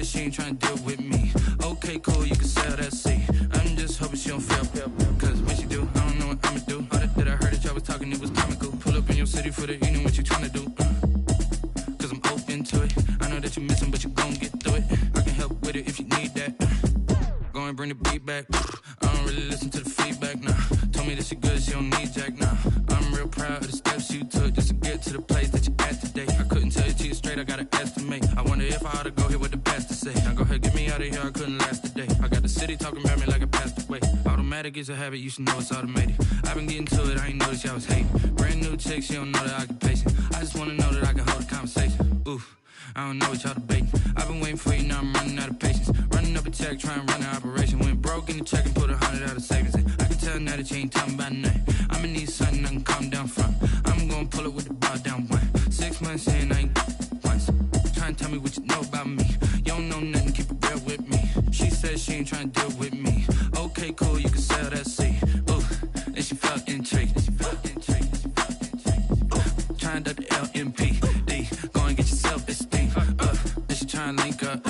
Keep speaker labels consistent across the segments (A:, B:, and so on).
A: said she ain't tryna deal with me. Okay, cool, you can sell that seat. I'm just hoping she don't fail. Cause when she do, I don't know what I'ma do. All that I heard that y'all was talking, it was comical. Pull up in your city for the evening, what you tryna do? Cause I'm open to it. I know that you missing, but you gon' get through it. I can help with it if you need that. Go and bring the beat back. I don't really listen to the feedback, nah. Told me that she good, she don't need jack, nah. I'm real proud of the steps you took just to get to the place that you're at today. I couldn't tell you to you straight, I gotta estimate. I wonder if I ought to go here with the pastor say. Now go ahead, get me out of here, I couldn't last today. I got the city talking about me like I passed away. Automatic is a habit, you should know it's automated. I've been getting to it, I ain't noticed y'all was hating. Brand new chick, she don't know the occupation. I just wanna know that I can hold a conversation. Oof, I don't know what y'all debating. I've been waiting for you, now I'm running out of patience. Running up a check, trying to run an operation. Went broke in the check and put 100 out of savings in. I can tell now that you ain't talking about nothing. I'ma need something I can calm down from. I'm gonna pull it with the bar down one. 6 months in, I ain't once. Trying to tell me what you know about me. You don't know nothing, keep it real with me. She said she ain't trying to deal with me. Okay, cool, you can sell that seat. Ooh, and she felt intrigued. Trying to the LMPD. Go and get your self-esteem. And she trying to link up.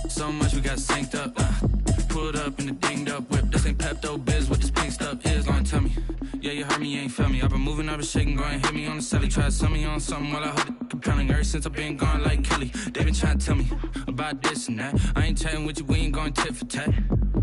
A: So much we got synced up. Pulled up in the dinged up whip. This ain't Pepto-Biz, what this pink stuff is. Gonna tell me. Yeah, you heard me, you ain't felt me. I've been moving, I've been shaking, go and hit me on the celly. Try to sell me on something while I hold it compelling. Ever since I've been gone like Kelly, they been trying to tell me about this and that. I ain't chatting with you, we ain't going tit for tat.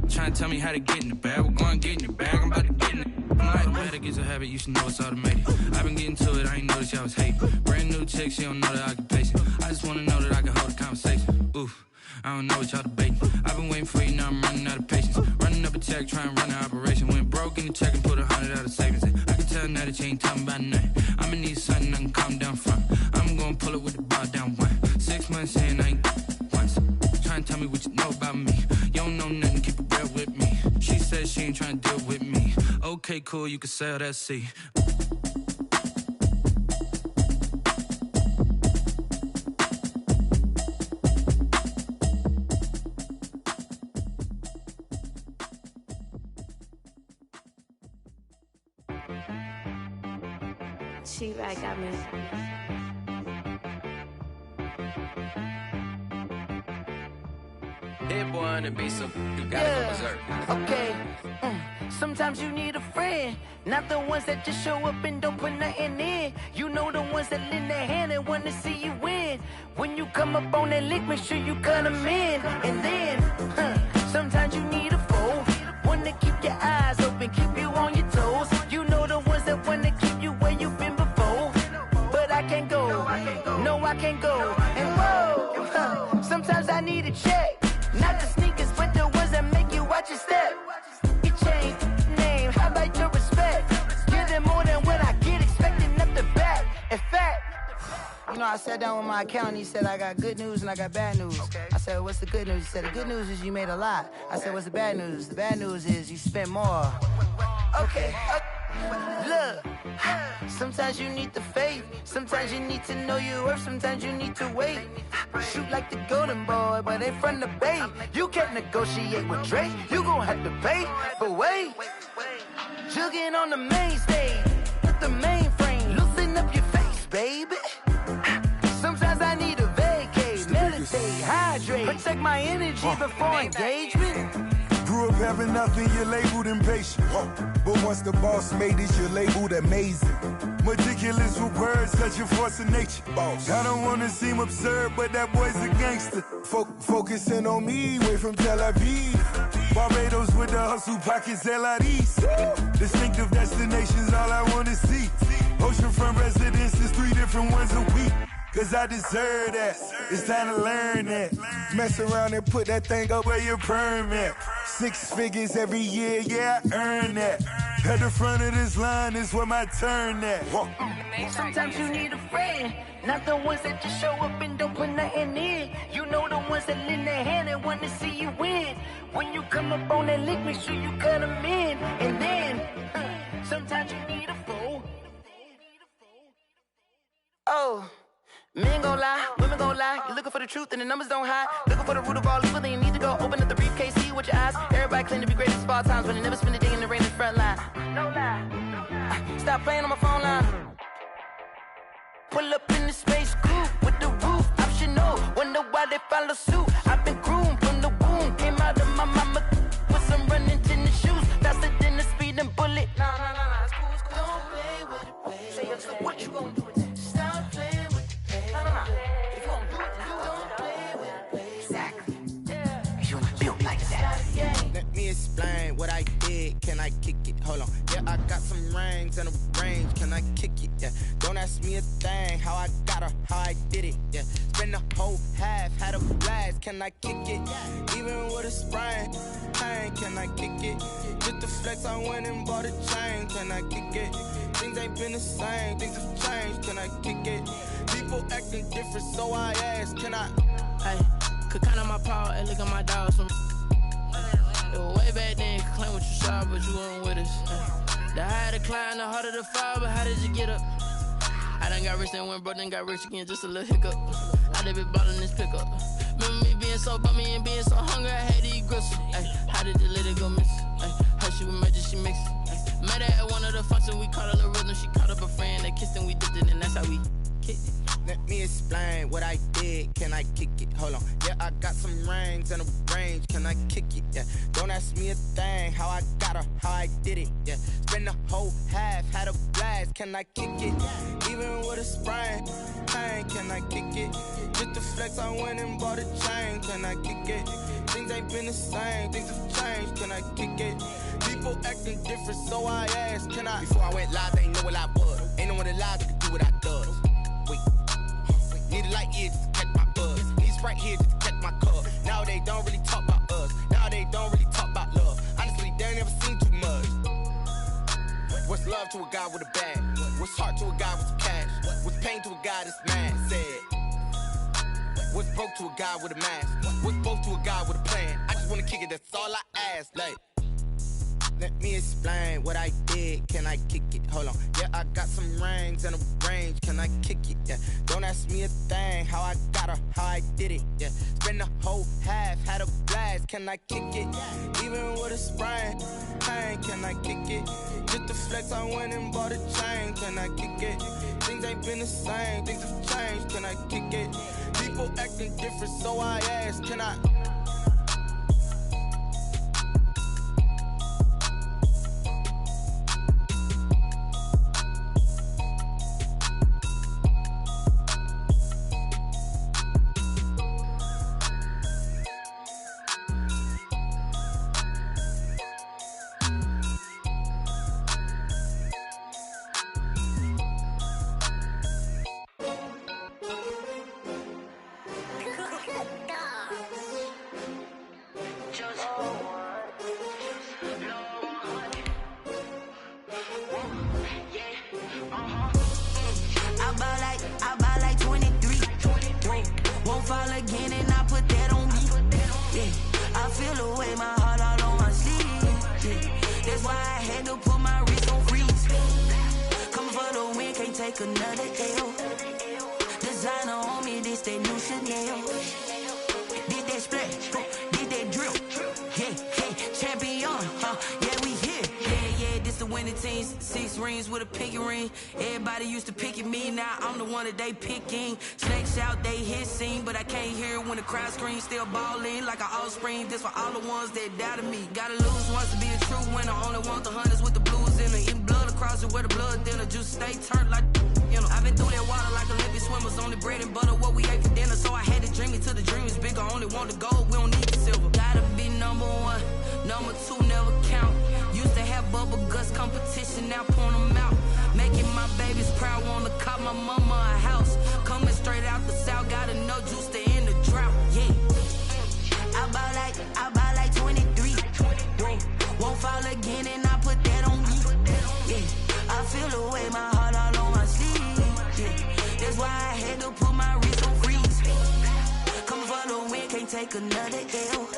A: Trying to tell me how to get in the bag. We're going to get in your bag, I'm about to get in it. Automatic is a habit, you should know it's automated. I've been getting to it, I ain't noticed y'all was hating. Brand new chick, she don't know the occupation. I just wanna know that I can hold a conversation. Oof, I don't know what y'all debating. I've been waiting for you, now I'm running out of patience. Running up a check, trying to run an operation. Went broke in the check and put 100 out of savings in. I can tell now that you ain't talking about nothing. I'ma need something I can calm down from. I'm gonna pull it with the bar down one. 6 months in, I ain't once. Trying to tell me what you know about me. You don't know nothing, keep it real with me. She said she ain't trying to deal with me. Okay, cool, you can sell that seat.
B: She right got me.
C: Hit boy on the beat, so you gotta go berserk.
D: Okay. Sometimes you need a friend, not the ones that just show up and don't put nothing in. You know the ones that lend their hand and want to see you win. When you come up on that lick, make sure you cut them in. And then, sometimes you need a foe, one to keep your eyes open, keep you on your toes. You know the ones that want to keep you where you've been before. But I can't go, no I can't go. And whoa, sometimes I need a check. Not the sneakers, but the ones that make you watch your step. Your chain, name, how about your respect? Give them more than what I get, expecting up the back. In fact, you know, I sat down with my accountant, he said I got good news and I got bad news. I said, what's the good news? He said, the good news is you made a lot. I said, what's the bad news? The bad news is you spent more. Okay. Look, sometimes you need the faith, sometimes you need to know your worth, sometimes you need to wait. Shoot like the golden boy, but ain't from the bay. You can't negotiate with Drake, you gon' have to pay. But wait, jugging on the main stage with the mainframe, loosen up your face, baby. Sometimes I need a vacate, meditate, hydrate, protect my energy before engagement.
E: Grew up having nothing, you're labeled impatient. But once the boss made it, you're labeled amazing. Meticulous with words, such a force of nature. I don't wanna seem absurd, but that boy's a gangster. Focusing on me, way from Tel Aviv. Barbados with the hustle pockets, LIDs. Distinctive destinations, all I wanna see. Oceanfront residences, 3 different ones a week. Cause I deserve that, it's time to learn that. Mess around and put that thing up where your permit. 6 figures every year, yeah, I earn that. At the front of this line is where my turn at.
D: Sometimes you need a friend, not the ones that just show up and don't put nothing in. You know the ones that lend their hand and want to see you win. When you come up on that lick, make sure you cut them in. And then, sometimes you need a foe. Oh. Men gon' lie, women gon' lie. You're looking for the truth and the numbers don't hide. Looking for the root of all evil, then you need to go open up the briefcase, see with your eyes. Everybody claim to be greatest of all times, but they never spend a day in the rain in the front line. No lie. Stop playing on my phone line. Pull up in the space coupe with the roof optional. Wonder why they follow suit. I've been cruising.
F: some rings and a range, can I kick it? Yeah, don't ask me a thing, how I got her, how I did it. Yeah, spend the whole half, had a blast, can I kick it? Even with a sprain, pain, can I kick it? Just the flex, I went and bought a chain, can I kick it? Things ain't been the same, things have changed, can I kick it? People acting different, so I ask, can I?
G: Hey, could count on my power and look at my dogs from. It was way back then, could claim what you saw, but you weren't with us. The higher the climb, the harder the fall, but how did you get up? I done got rich, then went broke, then got rich again, just a little hiccup. I done been bottling this pickup. Remember me being so bummy and being so hungry, I had to eat gristle. Ay, how did the lady go miss? Ay, her she was major, she mixed. Ay, met her at one of the functions, we caught a little rhythm, she caught up a friend, they kissed and we dipped it, and that's how we kicked it.
F: Let me explain what I did, can I kick it? Hold on, yeah, I got some rings and a range, can I kick it? Yeah, don't ask me a thing, how I got her, how I did it. Yeah, spend the whole half, had a blast, can I kick it? Even with a sprain, pain, can I kick it? Just the flex, I went and bought a chain, can I kick it? Things ain't been the same, things have changed, can I kick it? People acting different, so I asked, can I? Before I went live, they ain't know what I was. Ain't no one alive that could do what I does. Need a light here just to catch my buzz. Need Sprite here just to catch my cup. Now they don't really talk about us. Now they don't really talk about love. Honestly, they ain't never seen too much. What's love to a guy with a bag? What's heart to a guy with some cash? What's pain to a guy that's mad? Said. What's broke to a guy with a mask? What's both to a guy with a plan? I just wanna kick it, that's all I ask. Like, let me explain what I did, can I kick it? Hold on, yeah, I got some rings and a range, can I kick it? Yeah, don't ask me a thing, how I got her, how I did it. Yeah, spend the whole half, had a blast, can I kick it? Even with a sprain, pain, can I kick it? Just the flex, I went and bought a chain, can I kick it? Things ain't been the same, things have changed, can I kick it? People acting different, so I ask, can I?
G: They picking, snakes out, they hissing, but I can't hear it when the crowd screams. Still balling like an offspring. This for all the ones that doubted me. Gotta lose once to be a true winner. Only want the hunters with the blues in it. Eating blood across it where the blood thinner. Juice stay turned like, you know. I've been through that water like Olympic swimmers. Only bread and butter what we ate for dinner. So I had to dream it till the dream is bigger. Only want the gold, we don't need the silver. Gotta be number one, number two never count. Used to have bubble guts competition, now point them out. Making my babies proud, wanna call my mama a house. Coming straight out the south, gotta know juice to end the drought, yeah. I buy like 23. Won't fall again and I put that on me, yeah. I feel the way, my heart all on my sleeve, yeah. That's why I had to put my wrist on freeze. Coming for the win, can't take another L.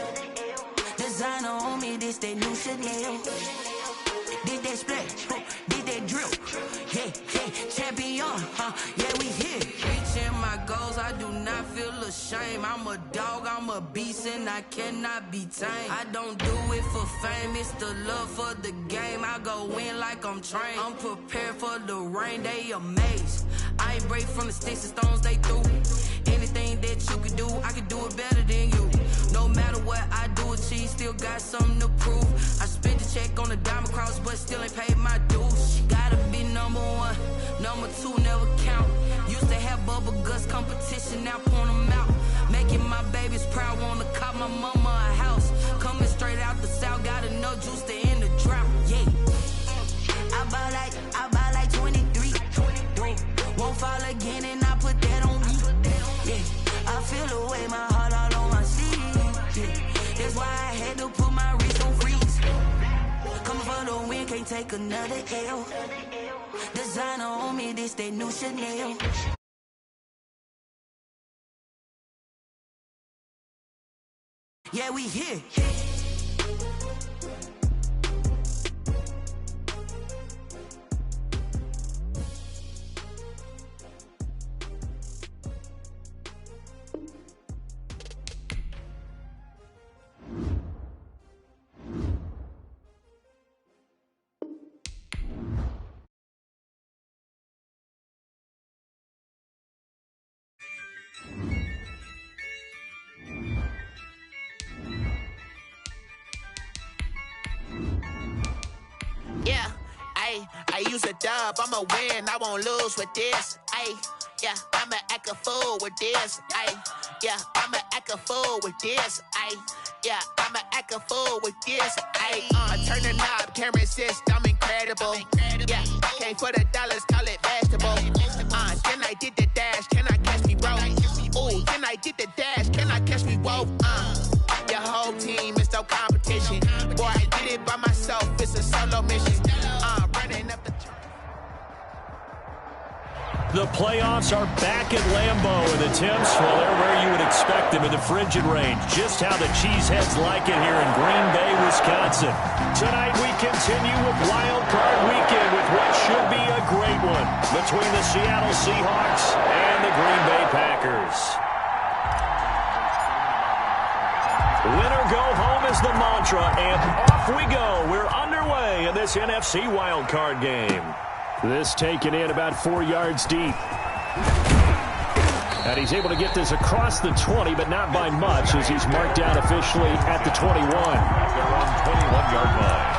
G: Designer on me, this that new Chanel. Did that splash, did that drill, yeah, yeah, champion, yeah, we here. Reaching my goals, I do not feel ashamed. I'm a dog, I'm a beast, and I cannot be tamed. I don't do it for fame, it's the love for the game. I go in like I'm trained. I'm prepared for the rain, they amazed. I ain't break from the sticks and stones they threw. Anything that you could do, I could do it better than you. No matter what I do, achieve, still got something to prove. I spent the check on the diamond cross, but still ain't paid my dues. Gotta be number one, number two never count. Used to have bubble guts competition, now point them out. Making my babies proud, wanna call my mama a house. Coming straight out the south, gotta know juice to end the drought, yeah. I buy like away my heart all on my sleeve. Yeah. That's why I had to put my wrist on freeze. Coming for the win, can't take another L. Designer on me, this that new Chanel. Yeah, we here.
H: Yeah, I use a dub, I'ma win, I won't lose with this. Yeah, I'ma act a fool with this. Yeah, I'ma act a fool with this. Yeah, I'ma act a fool with this. Turn the knob, camera assist, I'm incredible. Yeah, came for the dollars, call it vegetable. Then I did the dash, can I catch me, bro? Ooh, then I did the dash, can I catch me, whoa? Your whole team is no competition. Boy, I did it by myself, it's a solo mission. Running up
I: the playoffs are back at Lambeau, and the temps, well, they're where you would expect them in the frigid range. Just how the Cheeseheads like it here in Green Bay, Wisconsin. Tonight we continue with Wild Card Weekend with what should be a great one between the Seattle Seahawks and the Green Bay Packers. Win or go home is the mantra, and off we go. We're underway in this NFC wildcard game. This taken in about 4 yards deep. And he's able to get this across the 20, but not by much, as he's marked down officially at the 21. They're on 21-yard line.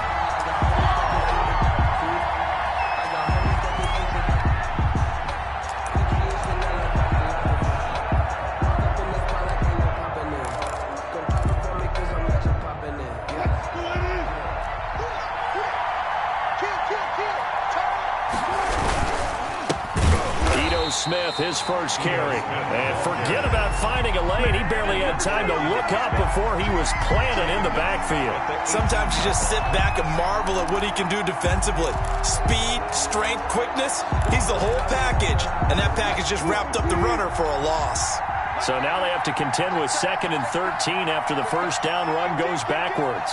I: Smith, his first carry. And forget about finding a lane. He barely had time to look up before he was planted in the backfield.
J: Sometimes you just sit back and marvel at what he can do defensively. Speed, strength, quickness. He's the whole package. And that package just wrapped up the runner for a loss.
I: So now they have to contend with 2nd and 13 after the first down run goes backwards.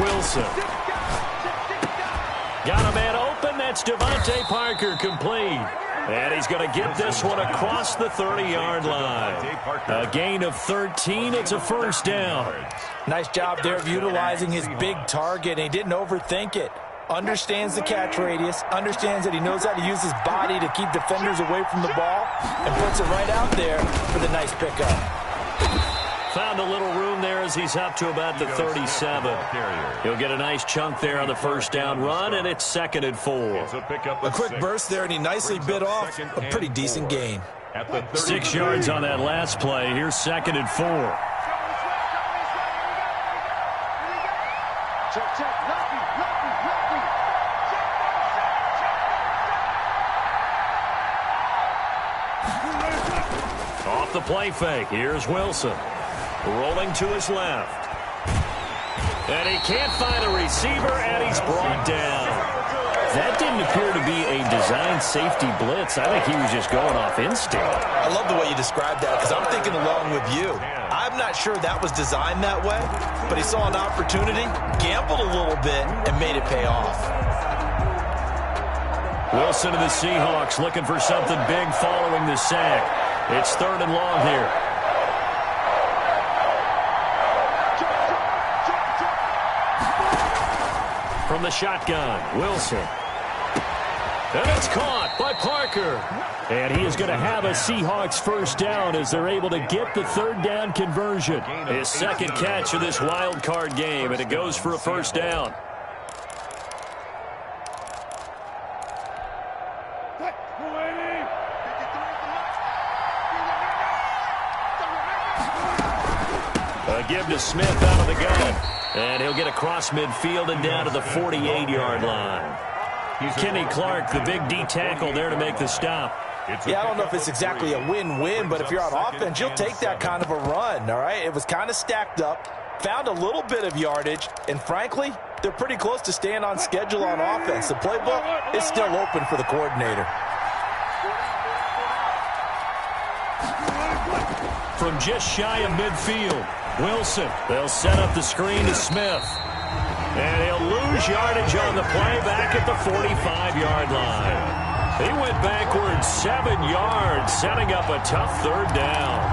I: Wilson. Got a man open. That's Devontae Parker complete. And he's going to get this one across the 30-yard line. A gain of 13. It's a first down.
J: Nice job there of utilizing his big target. He didn't overthink it. Understands the catch radius. Understands that he knows how to use his body to keep defenders away from the ball. And puts it right out there for the nice pickup.
I: Found a little room there as he's up to about the 37. He'll get a nice chunk there on the first down run, and it's 2nd and 4.
J: A quick burst there, and he nicely bit off a pretty decent gain.
I: 6 yards on that last play. Here's 2nd and 4. Off the play fake. Here's Wilson. Rolling to his left. And he can't find a receiver, and he's brought down. That didn't appear to be a designed safety blitz. I think he was just going off instinct.
J: I love the way you described that, because I'm thinking along with you. I'm not sure that was designed that way, but he saw an opportunity, gambled a little bit, and made it pay off.
I: Wilson of the Seahawks looking for something big following the sack. It's 3rd and long here. From the shotgun, Wilson. And it's caught by Parker. And he is going to have a Seahawks first down as they're able to get the 3rd down conversion. His 2nd catch of this wild card game, and it goes for a first down. A give to Smith out of the gun. And he'll get across midfield and down to the 48-yard line. Kenny Clark, the big D tackle there to make the stop.
J: Yeah, I don't know if it's exactly a win-win, but if you're on offense, you'll take that kind of a run, all right? It was kind of stacked up, found a little bit of yardage, and frankly, they're pretty close to staying on schedule on offense. The playbook is still open for the coordinator.
I: From just shy of midfield, Wilson. They'll set up the screen to Smith. And he'll lose yardage on the play back at the 45-yard line. He went backwards 7 yards, setting up a tough third down.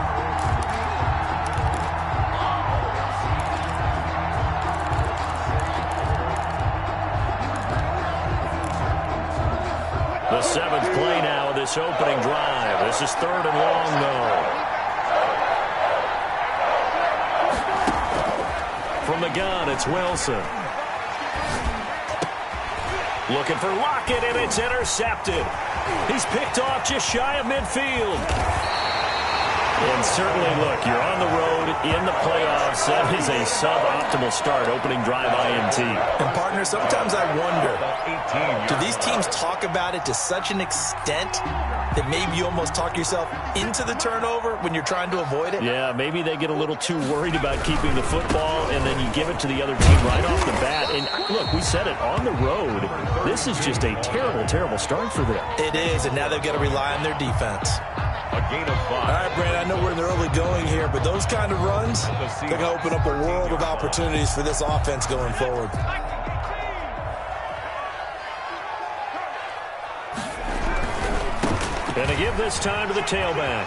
I: The 7th play now of this opening drive. This is 3rd and long, though. From the gun, it's Wilson. Looking for Lockett, and it's intercepted. He's picked off just shy of midfield. And certainly, look, you're on the road in the playoffs. That is a suboptimal start, opening drive INT.
J: And, partner, sometimes I wonder, do these teams talk about it to such an extent that maybe you almost talk yourself into the turnover when you're trying to avoid it?
I: Yeah, maybe they get a little too worried about keeping the football, and then you give it to the other team right off the bat. And, look, we said it, on the road, this is just a terrible, terrible start for them.
J: It is, and now they've got to rely on their defense.
K: A gain of 5.
J: All right, Brand, I know we're in the early going here, but those kind of runs, they're going to open up a world of opportunities for this offense going forward.
I: And to give this time to the tailback.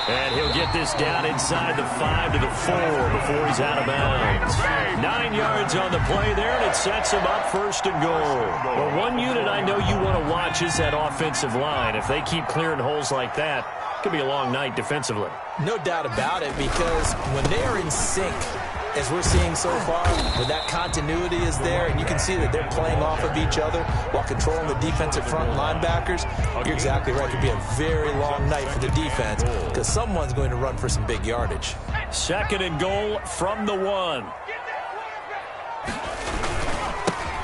I: And he'll get this down inside the 5 to the 4 before he's out of bounds. 9 yards on the play there, and it sets him up 1st and goal. Well, one unit I know you want to watch is that offensive line. If they keep clearing holes like that, it could be a long night defensively.
J: No doubt about it, because when they are in sync, as we're seeing so far, when that continuity is there, and you can see that they're playing off of each other while controlling the defensive front linebackers, you're exactly right. It could be a very long night for the defense because someone's going to run for some big yardage.
I: 2nd and goal from the 1.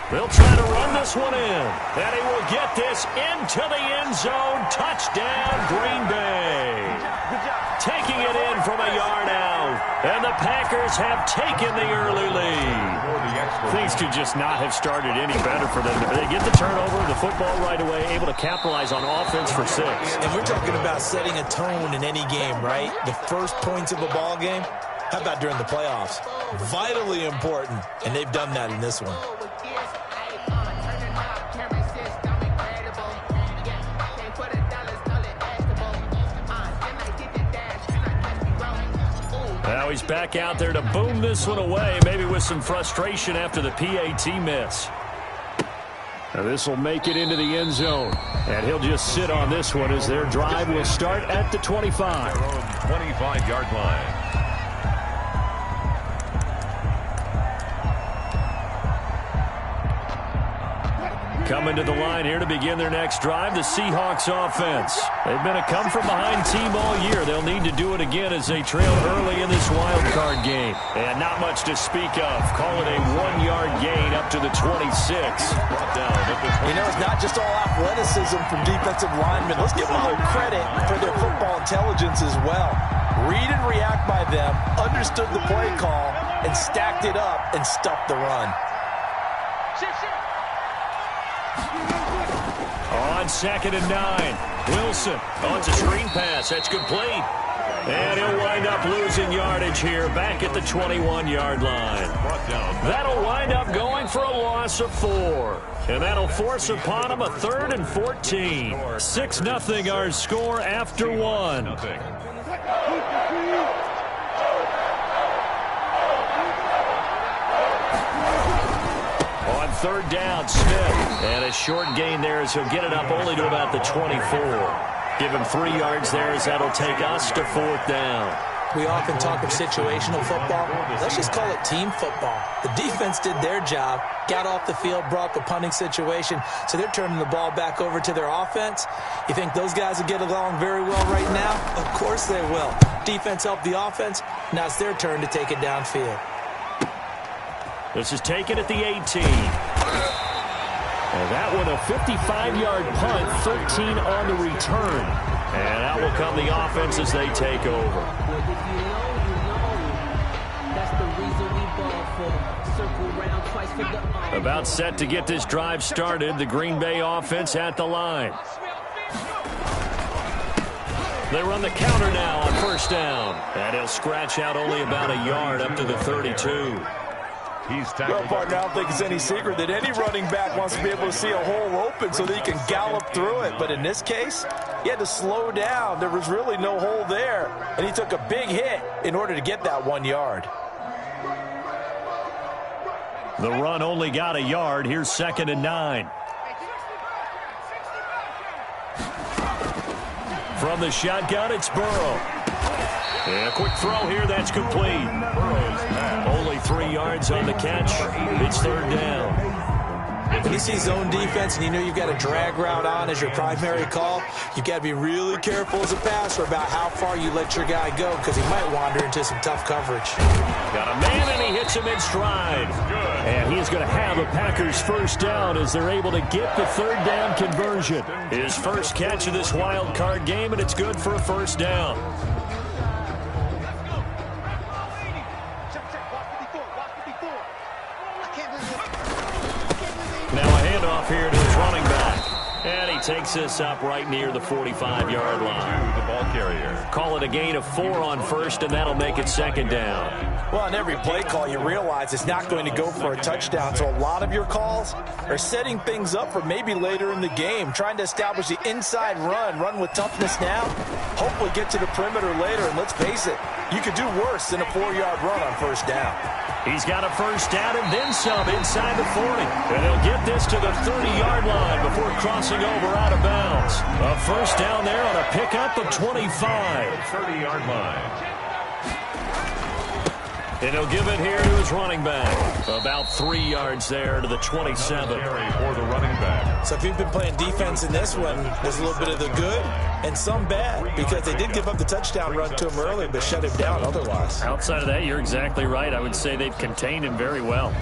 I: They'll try to run this one in, and he will get this into the end zone. Touchdown, Green Bay. Taking it in from a yard out, and the Packers have taken the early lead. Things could just not have started any better for them. They get the turnover, the football right away, able to capitalize on offense for 6.
J: And we're talking about setting a tone in any game, right? The first points of a ball game. How about during the playoffs? Vitally important, and they've done that in this one.
I: Now he's back out there to boom this one away, maybe with some frustration after the PAT miss. Now this will make it into the end zone, and he'll just sit on this one as their drive will start at the 25.
K: 25-yard line.
I: Coming to the line here to begin their next drive, the Seahawks offense. They've been a come-from-behind team all year. They'll need to do it again as they trail early in this wild card game. And not much to speak of. Call it a 1-yard gain up to the 26.
J: You know, it's not just all athleticism from defensive linemen. Let's give them a little credit for their football intelligence as well. Read and react by them, understood the play call, and stacked it up and stuffed the run.
I: On 2nd and 9, Wilson. Oh, it's a screen pass. That's complete. And he'll wind up losing yardage here back at the 21-yard line. That'll wind up going for a loss of 4. And that'll force upon him a 3rd and 14. 6-0 our score after 1. On 3rd down, Smith. And a short gain there as he'll get it up only to about the 24. Give him 3 yards there as that'll take us to 4th down.
J: We often talk of situational football. Let's just call it team football. The defense did their job, got off the field, brought the punting situation, so they're turning the ball back over to their offense. You think those guys will get along very well right now? Of course they will. Defense helped the offense. Now it's their turn to take it downfield.
I: This is taken at the 18. And that one a 55-yard punt, 13 on the return. And out will come the offense as they take over. About set to get this drive started, the Green Bay offense at the line. They run the counter now on first down. And he'll scratch out only about a yard up to the 32.
J: Well, partner, I don't think it's any secret that any running back wants to be able to see a hole open so that he can gallop through it. But in this case, he had to slow down. There was really no hole there. And he took a big hit in order to get that 1 yard.
I: The run only got a yard. Here's 2nd and 9. From the shotgun, it's Burrow. And a quick throw here, that's complete. Only 3 yards on the catch. It's 3rd down.
J: When you see zone defense and you know you've got a drag route on as your primary call, you've got to be really careful as a passer about how far you let your guy go because he might wander into some tough coverage.
I: Got a man and he hits him in stride. And he is going to have a Packers first down as they're able to get the 3rd down conversion. His first catch of this wild card game, and it's good for a first down. Now a handoff here to his running back. And he takes this up right near the 45-yard line.
K: The ball carrier.
I: Call it a gain of 4 on first, and that'll make it 2nd down.
J: Well, on every play call, you realize it's not going to go for a touchdown. So a lot of your calls are setting things up for maybe later in the game, trying to establish the inside run with toughness now, hopefully get to the perimeter later. And let's face it, you could do worse than a 4-yard run on first down.
I: He's got a first down and then some inside the 40. And he'll get this to the 30-yard line before crossing over out of bounds. A first down there on a pickup of 25.
K: 30-yard line.
I: And he'll give it here to his running back. About 3 yards there to the 27.
K: For the running back.
J: So if you've been playing defense in this one, there's a little bit of the good and some bad because they did give up the touchdown run to him earlier but shut him down otherwise.
I: Outside of that, you're exactly right. I would say they've contained him very well.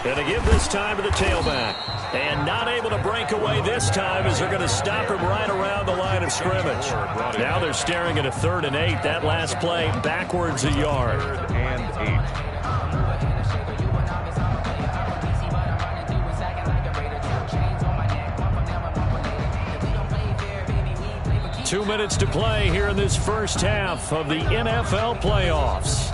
I: And to give this time to the tailback. And not able to break away this time as they're going to stop him right around the line of scrimmage. Now they're staring at a 3rd and 8. That last play backwards a yard.
K: 3rd and
I: 8. 2 minutes to play here in this first half of the NFL playoffs.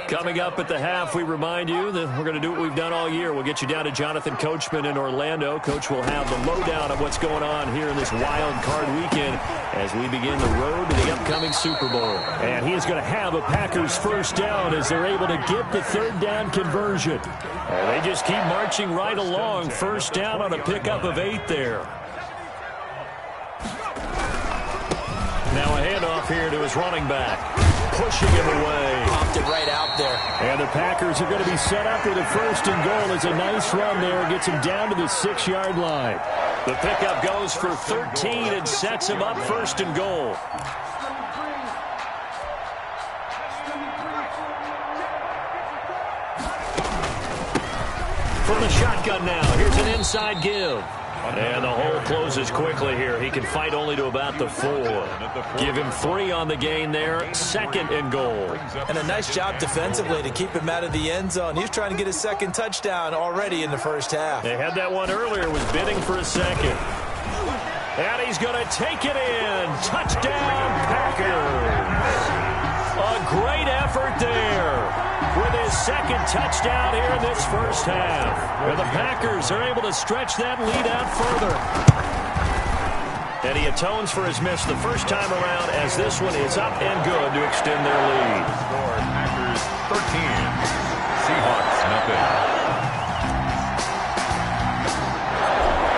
I: Coming up at the half, we remind you that we're going to do what we've done all year. We'll get you down to Jonathan Coachman in Orlando. Coach will have the lowdown of what's going on here in this wild card weekend as we begin the road to the upcoming Super Bowl. And he is going to have a Packers first down as they're able to get the 3rd down conversion. And they just keep marching right along. First down on a pickup of 8 there. Now a handoff here to his running back. Pushing him away.
J: Popped it right out there.
I: And the Packers are going to be set up with a 1st and goal. As a nice run there. Gets him down to the 6-yard line. The pickup goes for 13 and sets him up 1st and goal. From the shotgun now. Here's an inside give. And the hole closes quickly here. He can fight only to about the 4. Give him 3 on the gain there. 2nd and goal.
J: And a nice job defensively to keep him out of the end zone. He's trying to get his 2nd touchdown already in the first half.
I: They had that one earlier. Was bidding for a 2nd. And he's going to take it in. Touchdown, Packers. A great effort there with his 2nd touchdown here in this first half. Where the Packers are able to stretch that lead out further. And he atones for his miss the first time around as this one is up and good to extend their lead.
K: Score Packers 13. Seahawks nothing.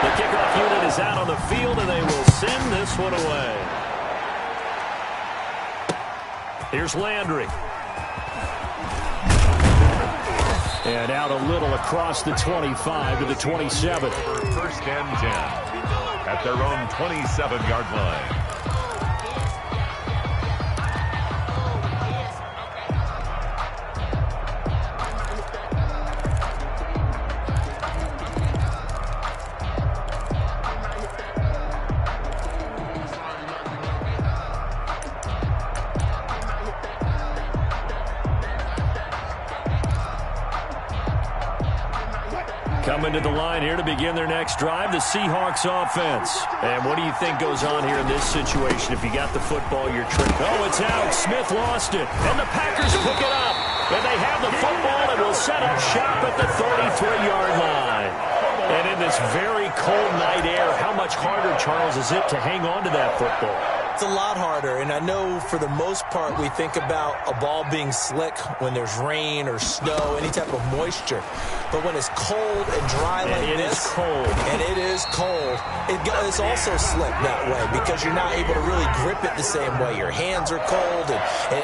I: The kickoff unit is out on the field and they will send this one away. Here's Landry. And out a little across the 25 to the 27.
K: First and 10 at their own 27-yard line.
I: Coming to the line here to begin their next drive, the Seahawks offense. And what do you think goes on here in this situation? If you got the football, you're tricked. Oh, it's out. Smith lost it. And the Packers pick it up. And they have the football and will set up shop at the 33-yard line. And in this very cold night air, how much harder, Charles, is it to hang on to that football?
J: It's a lot harder, and I know for the most part we think about a ball being slick when there's rain or snow, any type of moisture. But when it's cold and dry like this, it is cold, it's also slick that way because you're not able to really grip it the same way. Your hands are cold,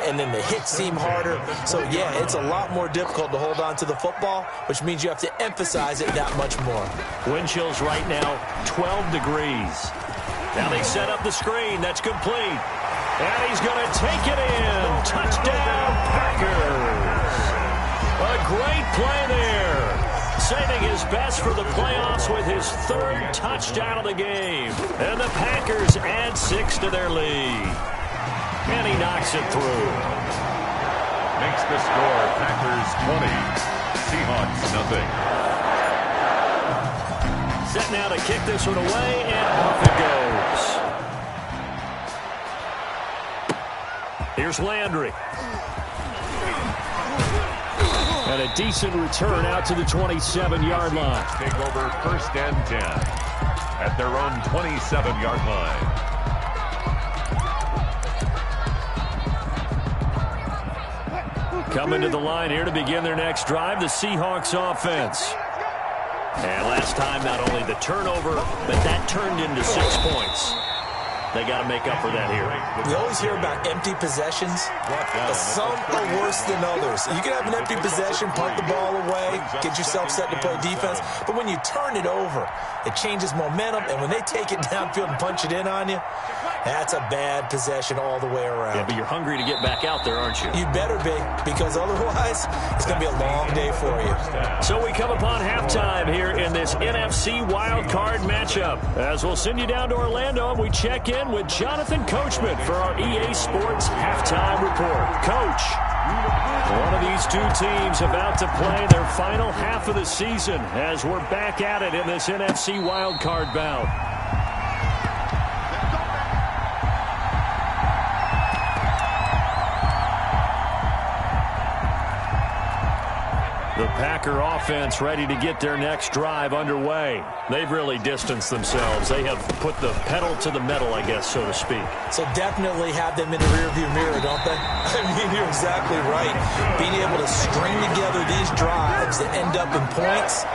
J: and then the hits seem harder. So, yeah, it's a lot more difficult to hold on to the football, which means you have to emphasize it that much more.
I: Wind chills right now, 12 degrees. Now they set up the screen. That's complete. And he's going to take it in. Touchdown, Packers. A great play there. Saving his best for the playoffs with his third touchdown of the game. And the Packers add 6 to their lead. And he knocks it through.
K: Makes the score Packers 20, Seahawks nothing.
I: Set now to kick this one away, and off it goes. Here's Landry. And a decent return out to the 27-yard line.
K: Take over first and 10 at their own 27-yard line.
I: Coming to the line here to begin their next drive, the Seahawks offense. And last time, not only the turnover, but that turned into 6 points. They got to make up for that here.
J: We always hear about empty possessions, but some are worse than others. You can have an empty possession, punt the ball away, get yourself set to play defense, but when you turn it over, it changes momentum, and when they take it downfield and punch it in on you, that's a bad possession all the way around.
I: Yeah, but you're hungry to get back out there, aren't you?
J: You better be, because otherwise, it's going to be a long day for you.
I: So we come upon halftime here in this NFC wildcard matchup. As we'll send you down to Orlando, and we check in with Jonathan Coachman for our EA Sports Halftime Report. Coach, one of these two teams about to play their final half of the season as we're back at it in this NFC wildcard bout. The Packer offense ready to get their next drive underway. They've really distanced themselves. They have put the pedal to the metal, I guess, so to speak.
J: So definitely have them in the rearview mirror, don't they? I mean, you're exactly right. Being able to string together these drives that end up in points,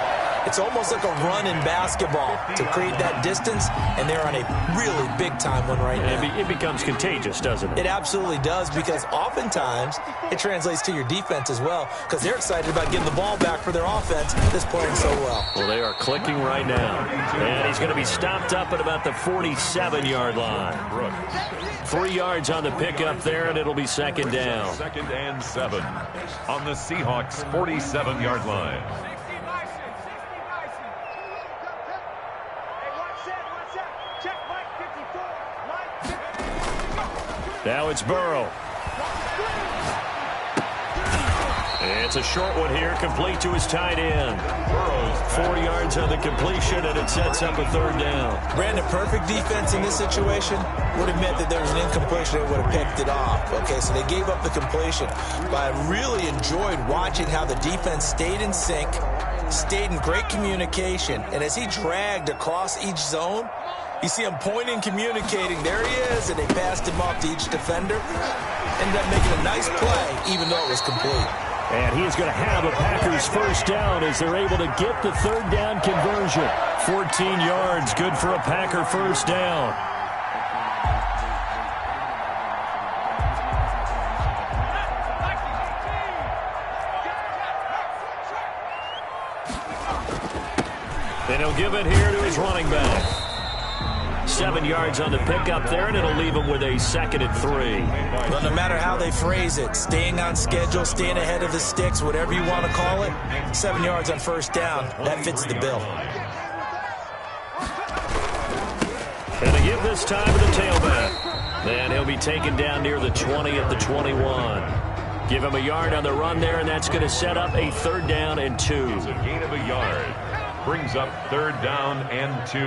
J: it's almost like a run in basketball to create that distance, and they're on a really big-time one right now.
I: It becomes contagious, doesn't it?
J: It absolutely does, because oftentimes it translates to your defense as well, because they're excited about getting the ball back for their offense that's playing so well.
I: Well, they are clicking right now. And he's going to be stopped up at about the 47-yard line. 3 yards on the pickup there, and it'll be second down.
K: 2nd and 7 on the Seahawks' 47-yard line.
I: Now it's Burrow. It's a short one here, complete to his tight end. 4 yards on the completion, and it sets up a third down.
J: Brandon, perfect defense in this situation would have meant that there was an incompletion that would have picked it off. Okay, so they gave up the completion. But I really enjoyed watching how the defense stayed in sync, stayed in great communication, and as he dragged across each zone, you see him pointing, communicating. There he is, and they passed him off to each defender. Ended up making a nice play, even though it was complete.
I: And he is going to have a Packers first down as they're able to get the third down conversion. 14 yards, good for a Packer first down. And he'll give it here to his running back. 7 yards on the pickup there, and it'll leave him with a 2nd and 3.
J: Well, no matter how they phrase it, staying on schedule, staying ahead of the sticks, whatever you want to call it, 7 yards on first down, that fits the bill.
I: And they give this time to the tailback. Then he'll be taken down near the 20 at the 21. Give him a yard on the run there, and that's going to set up a 3rd down and 2.
K: It's a gain of a yard. Brings up 3rd down and 2.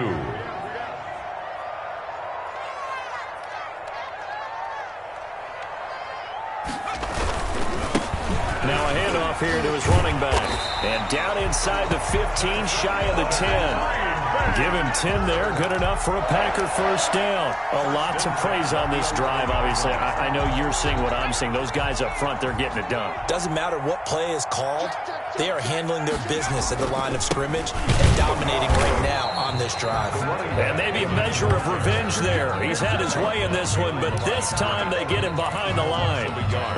I: Now a handoff here to his running back. And down inside the 15, shy of the 10. Give him 10 there. Good enough for a Packer first down. A lot to praise on this drive, obviously. I know you're seeing what I'm seeing. Those guys up front, they're getting it done.
J: Doesn't matter what play is called. They are handling their business at the line of scrimmage and dominating right now on this drive.
I: And maybe a measure of revenge there. He's had his way in this one, but this time they get him behind the line.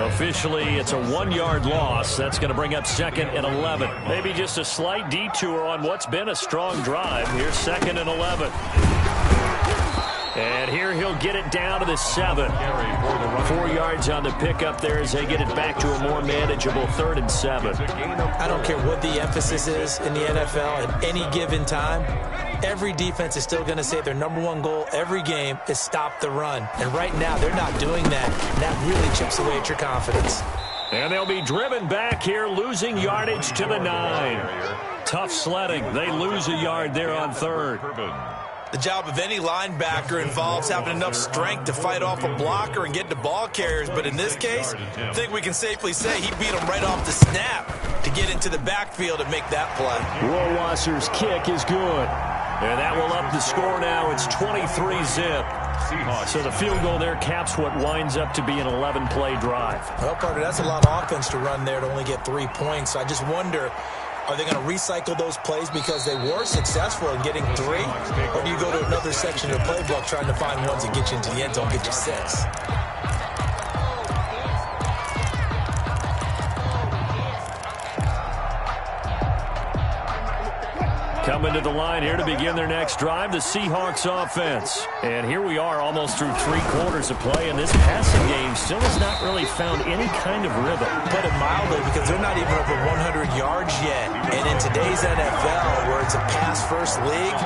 I: Officially, it's a 1-yard loss. That's going to bring up 2nd and 11. Maybe just a slight detour on what's been a strong drive. Here's 2nd and 11. And here he'll get it down to the 7. 4 yards on the pickup there as they get it back to a more manageable 3rd and 7.
J: I don't care what the emphasis is in the NFL at any given time. Every defense is still going to say their #1 goal every game is stop the run. And right now they're not doing that. And that really chips away at your confidence.
I: And they'll be driven back here, losing yardage to the 9. Tough sledding. They lose a yard there on 3rd.
J: The job of any linebacker involves having enough strength to fight off a blocker and get to ball carriers. But in this case, I think we can safely say he beat him right off the snap to get into the backfield and make that play.
I: Rohrwasser's kick is good. And that will up the score now. It's 23-zip. So the field goal there caps what winds up to be an 11-play drive.
J: Well, Carter, that's a lot of offense to run there to only get 3 points. I just wonder, are they going to recycle those plays because they were successful in getting 3? Or do you go to another section of the playbook trying to find ones that get you into the end zone, get you 6?
I: Coming to the line here to begin their next drive, the Seahawks offense. And here we are almost through 3 quarters of play, and this passing game still has not really found any kind of rhythm.
J: Put it mildly, because they're not even over 100 yards yet. And in today's NFL, where it's a pass-first league,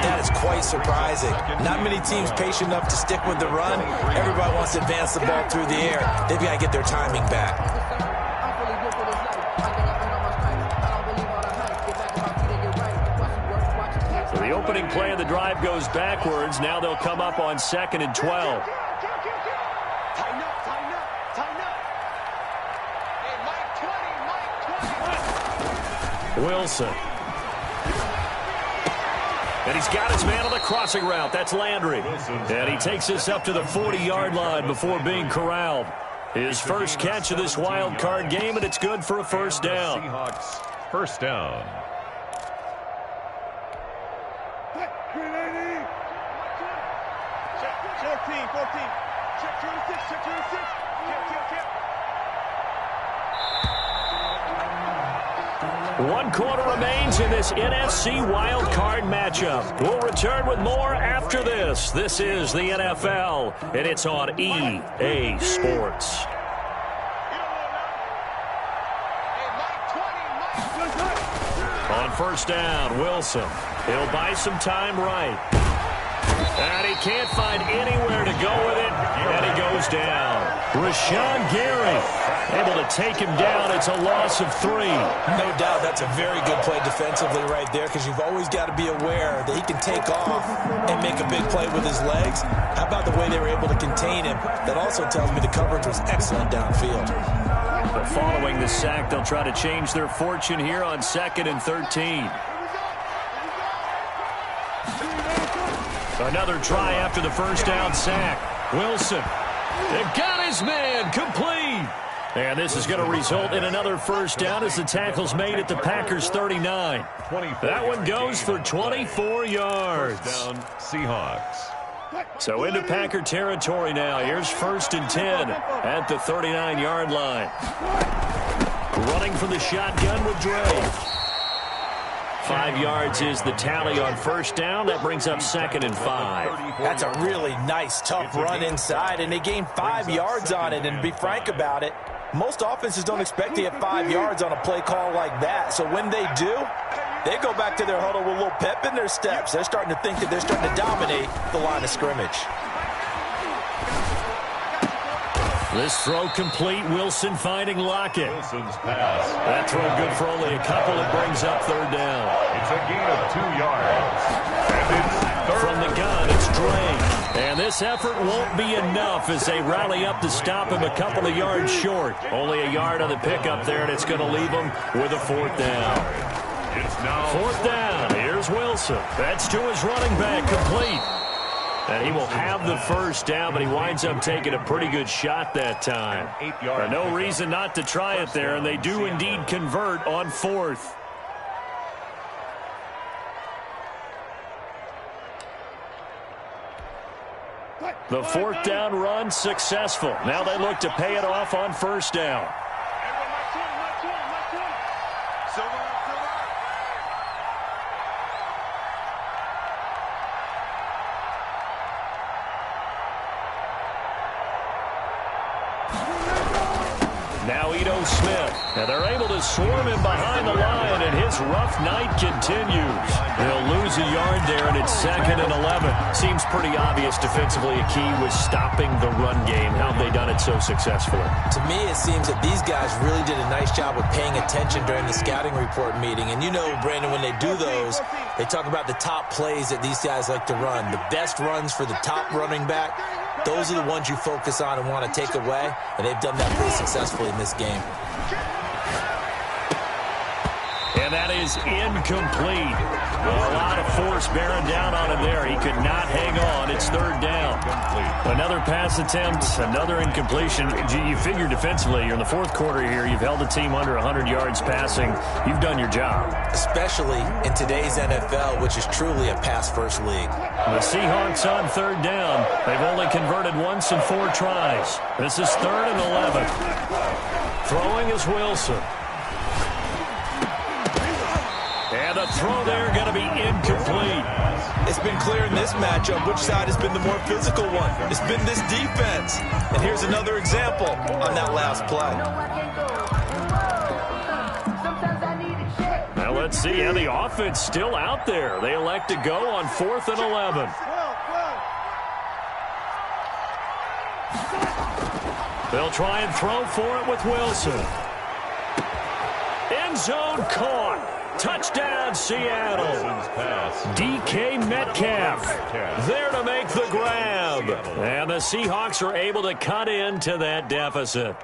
J: that is quite surprising. Not many teams patient enough to stick with the run. Everybody wants to advance the ball through the air. They've got to get their timing back.
I: The opening play of the drive goes backwards. Now they'll come up on 2nd and 12. Wilson. And he's got his man on the crossing route. That's Landry. And he takes this up to the 40-yard line before being corralled. His first catch of this wild card game, and it's good for a first down.
K: Seahawks first down.
I: One quarter remains in this NFC wild card matchup. We'll return with more after this. This is the NFL, and it's on EA Sports. On first down, Wilson. He'll buy some time right. And he can't find anywhere to go with it, and he goes down. Rashawn Gary able to take him down. It's a loss of 3.
J: No doubt that's a very good play defensively right there, because you've always got to be aware that he can take off and make a big play with his legs. How about the way they were able to contain him? That also tells me the coverage was excellent downfield.
I: But following the sack, they'll try to change their fortune here on 2nd and 13. Another try after the first down sack. Wilson. They got his man complete. And this is going to result in another first down as the tackle's made at the Packers' 39. That one goes for 24 yards.
K: First down, Seahawks.
I: So into Packer territory now. Here's 1st and 10 at the 39-yard line. Running from the shotgun with Dre. 5 yards is the tally on first down. That brings up 2nd and 5.
J: That's a really nice, tough run inside, and they gained 5 yards on it. And to be frank about it, most offenses don't expect to get 5 yards on a play call like that. So when they do, they go back to their huddle with a little pep in their steps. They're starting to think that they're starting to dominate the line of scrimmage.
I: This throw complete. Wilson finding Lockett.
K: Wilson's pass.
I: That throw good for only a couple. It brings up 3rd down.
K: It's a gain of 2 yards. And it's 3rd.
I: From the gun, it's Drake. And this effort won't be enough as they rally up to stop him a couple of yards short. Only a yard on the pickup there, and it's going to leave him with a 4th down.
K: It's now
I: 4th down. Here's Wilson. That's to his running back, complete. And he will have the 1st down, but he winds up taking a pretty good shot that time. No reason not to try it there, and they do indeed convert on 4th. The 4th down run successful. Now they look to pay it off on 1st down. Now Ito Smith. And they're able to swarm him behind the line, and his rough night continues. They'll lose a yard there, and it's 2nd and 11. Seems pretty obvious defensively a key was stopping the run game. How have they done it so successfully?
J: To me, it seems that these guys really did a nice job of paying attention during the scouting report meeting. And you know, Brandon, when they do those, they talk about the top plays that these guys like to run. The best runs for the top running back. Those are the ones you focus on and want to take away, and they've done that pretty successfully in this game.
I: And that is incomplete. A lot of force bearing down on him there. He could not hang on. It's 3rd down. Another pass attempt, another incompletion. You figure defensively, you're in the 4th quarter here. You've held the team under 100 yards passing. You've done your job. Especially in today's NFL, which is truly a pass-first league. The Seahawks on 3rd down. They've only converted once in 4 tries. This is 3rd and 11. Throwing is Wilson. And a throw there going to be incomplete.
J: It's been clear in this matchup which side has been the more physical one. It's been this defense. And here's another example on that last play.
I: Now let's see how the offense still out there. They elect to go on 4th and 11. They'll try and throw for it with Wilson. End zone caught. Touchdown, Seattle. DK Metcalf there to make the grab. And the Seahawks are able to cut into that deficit.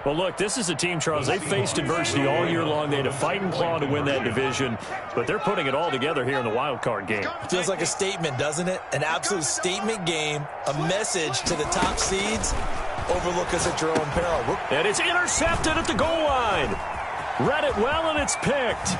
I: Well, look, this is a team, Charles, they faced adversity all year long. They had to fight and claw to win that division, but they're putting it all together here in the wild card game.
J: Feels like a statement, doesn't it? An absolute statement game, a message to the top seeds. Overlook us at your own peril.
I: And it's intercepted at the goal line. Read it well, and it's picked.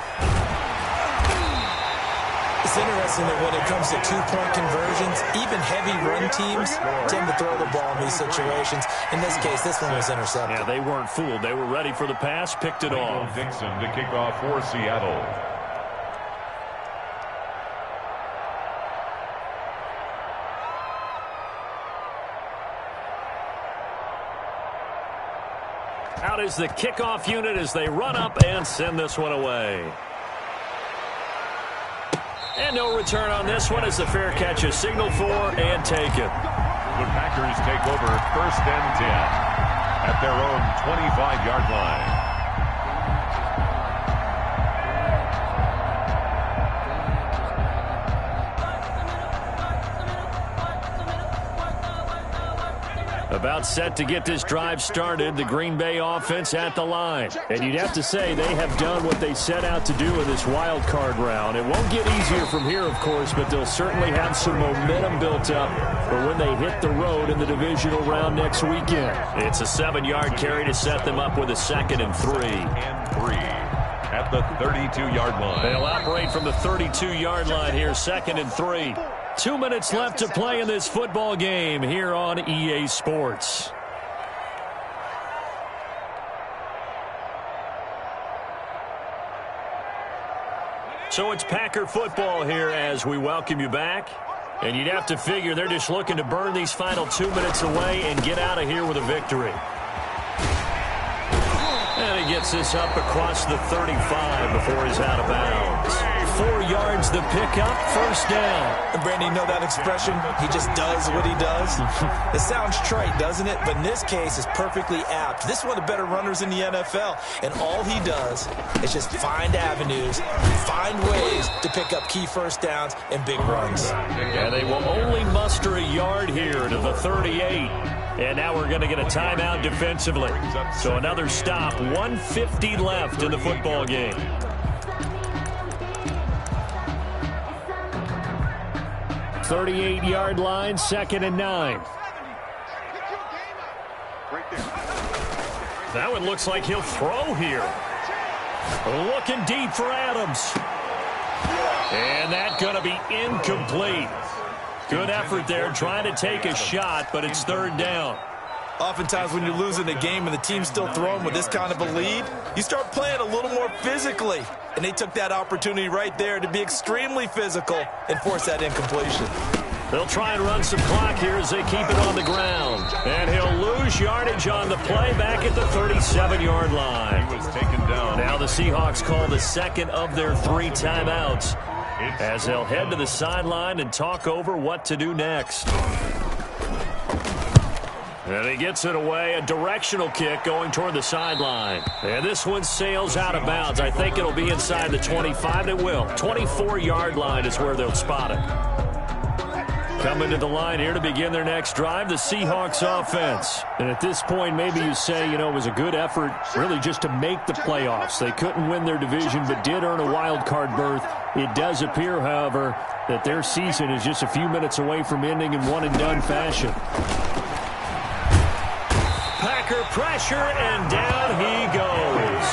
J: It's interesting that when it comes to two-point conversions, even heavy run teams tend to throw the ball in these situations. In this case, this one was intercepted.
I: Yeah, they weren't fooled. They were ready for the pass, picked it off.
K: Dixon to kick off for Seattle.
I: Out is the kickoff unit as they run up and send this one away. And no return on this one as the fair catch is signaled for and taken.
K: The Packers take over 1st and 10 at their own 25-yard line.
I: About set to get this drive started, the Green Bay offense at the line. And you'd have to say they have done what they set out to do in this wild card round. It won't get easier from here, of course, but they'll certainly have some momentum built up for when they hit the road in the divisional round next weekend. It's a 7-yard carry to set them up with a 2nd and 3.
K: At the 32-yard line.
I: They'll operate from the 32-yard line here, 2nd and 3. 2 minutes left to play in this football game here on EA Sports. So it's Packer football here as we welcome you back. And you'd have to figure they're just looking to burn these final 2 minutes away and get out of here with a victory. And he gets this up across the 35 before he's out of bounds. 4 yards the pickup, first down.
J: And Brandon, you know that expression? He just does what he does. It sounds trite, doesn't it? But in this case, it's perfectly apt. This is one of the better runners in the NFL. And all he does is just find avenues, find ways to pick up key first downs and big runs.
I: And they will only muster a yard here to the 38. And now we're going to get a timeout defensively. So another stop, 1:50 left in the football game. "38-yard line, 2nd and 9. That one looks like he'll throw here. Looking deep for Adams. And that's going to be incomplete. Good effort there, trying to take a shot, but it's 3rd down.
J: Oftentimes when you're losing a game and the team's still throwing with this kind of a lead, you start playing a little more physically. And they took that opportunity right there to be extremely physical and force that incompletion.
I: They'll try and run some clock here as they keep it on the ground. And he'll lose yardage on the play back at the 37-yard line.
K: He was taken down.
I: Now the Seahawks call the second of their 3 timeouts as they'll head to the sideline and talk over what to do next. And he gets it away, a directional kick going toward the sideline. And this one sails out of bounds. I think it'll be inside the 25. It will. 24-yard line is where they'll spot it. Coming to the line here to begin their next drive, the Seahawks offense. And at this point, maybe you say, it was a good effort really just to make the playoffs. They couldn't win their division but did earn a wild card berth. It does appear, however, that their season is just a few minutes away from ending in one-and-done fashion. Packer pressure, and down he goes.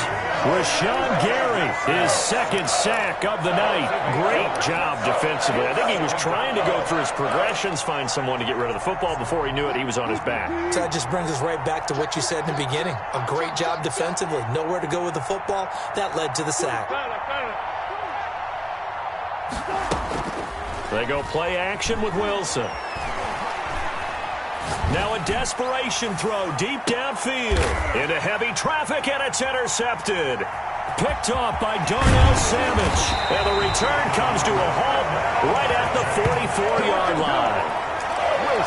I: Rashawn Gary, his 2nd sack of the night. Great job defensively. I think he was trying to go through his progressions, find someone to get rid of the football. Before he knew it, he was on his back.
J: So that just brings us right back to what you said in the beginning. A great job defensively. Nowhere to go with the football. That led to the sack.
I: They go play action with Wilson. Now a desperation throw deep downfield into heavy traffic, and it's intercepted. Picked off by Darnell Savage. And the return comes to a halt right at the 44-yard line.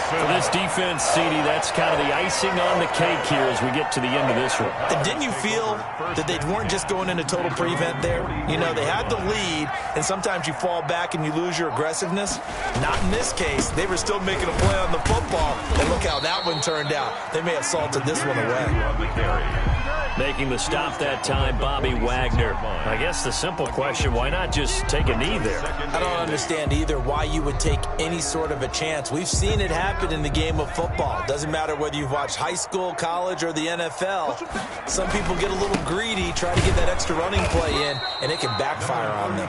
I: For this defense, CD, that's kind of the icing on the cake here as we get to the end of this one.
J: And didn't you feel that they weren't just going into total prevent there? They had the lead, and sometimes you fall back and you lose your aggressiveness. Not in this case. They were still making a play on the football, and look how that one turned out. They may have salted this one away.
I: Making the stop that time, Bobby Wagner. I guess the simple question, why not just take a knee there?
J: I don't understand either why you would take any sort of a chance. We've seen it happen in the game of football. Doesn't matter whether you've watched high school, college, or the NFL. Some people get a little greedy, try to get that extra running play in, and it can backfire on them.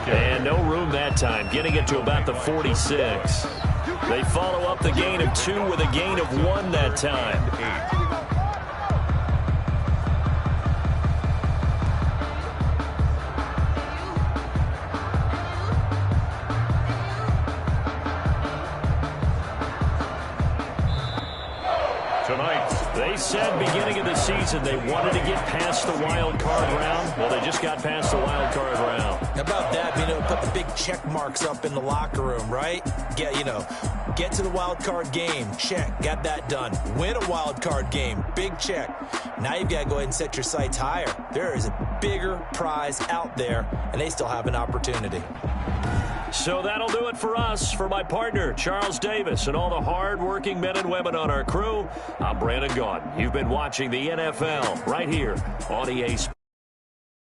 I: And no room that time, getting it to about the 46. They follow up the gain of 2 with a gain of 1 that time. They said beginning of the season they wanted to get past the wild card round. Well, they just got past the wild card round.
J: How about that? Put the big check marks up in the locker room, right? Get to the wild card game. Check. Got that done. Win a wild card game. Big check. Now you've got to go ahead and set your sights higher. There is a bigger prize out there, and they still have an opportunity.
I: So that'll do it for us. For my partner, Charles Davis, and all the hard-working men and women on our crew, I'm Brandon Gaudin. You've been watching the NFL right here on EA Sports.